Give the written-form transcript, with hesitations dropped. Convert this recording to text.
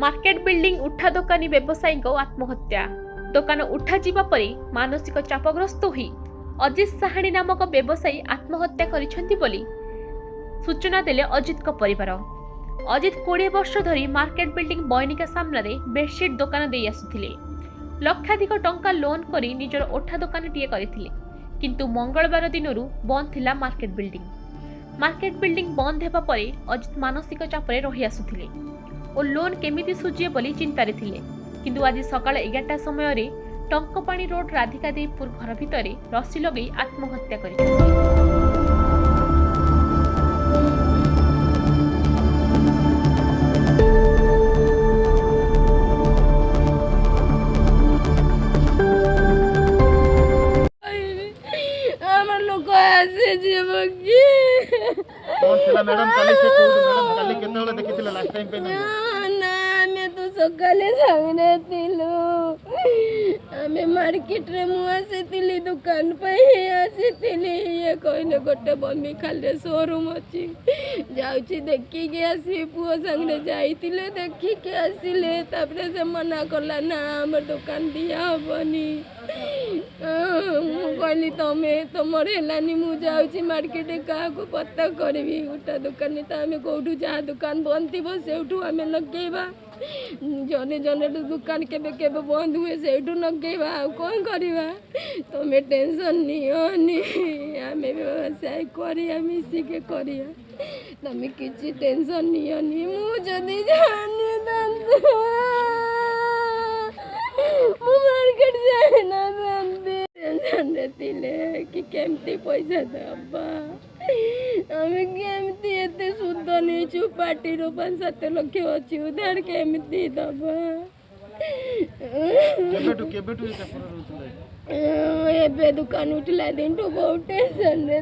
Market building उठा दोकानी व्यवसायी आत्महत्या। दोकान उठा जीवा परी मानसिक चापग्रस्त हुई अजित साहानी नामक व्यवसायी आत्महत्या करिसेंती बोली सूचना देले अजित को परिवार। अजित 20 वर्ष धरी मार्केट बिल्डिंग बयनिका सामने बेडसीट दोकान दे आसुथिले। लक्षाधिक टंका लोन करी निजर ओठा दोकानटीए करथिले, किंतु मंगलवार दिनरू बंद थिला मार्केट बिल्डिंग। मार्केट बिल्डिंग बंद हेबा परे अजित मानसिक चापरे रही आसुथिले और लोन केमिति सुझिए बोली चिंतारे थिले। किंतु आज सकाळ 11टा समय रे टंकपाणी रोड राधिका देवपुर घर भितर रस्सी लगे आत्महत्या करिसेंती। कौन थिला मैडम काली से कोड मैडम काली केतले देखिथिले लास्ट टाइम पे ना मैं तो सकाले सामने थिलु आमे मार्केट रे मु आसीथिली दुकान पे आसीथिली ये कहले गोटे बमी खाले शोरूम अछि जाउची देखि के आसी पुओ संगे जाइतिले देखि के आसीले तापरे से मना करला ना हमर दुकान दिया हबनी कहली तुमर हेलानी मु जाउची मार्केट क्या पता करबी उठा दुकान तो आम कौटू जहाँ दुकान बंद थी से आम लगेबा जने जने दुकान केबे केबे बंद हुए से लगेबा कौन करवा तुम्हें टेंशन नियोनी आम व्यवसाय करिया मिसिके करिया तुम किसी टेंशन नियोनी मु जदी जानी मार्केट जाए ना कि केमती पैसा दबा आम केमती एते शुद्ध नहीं पार्टी 5-7 लाख अच्छी उधार केमती दबा एबे दुकान उठला दिन बहुत टेंशन रे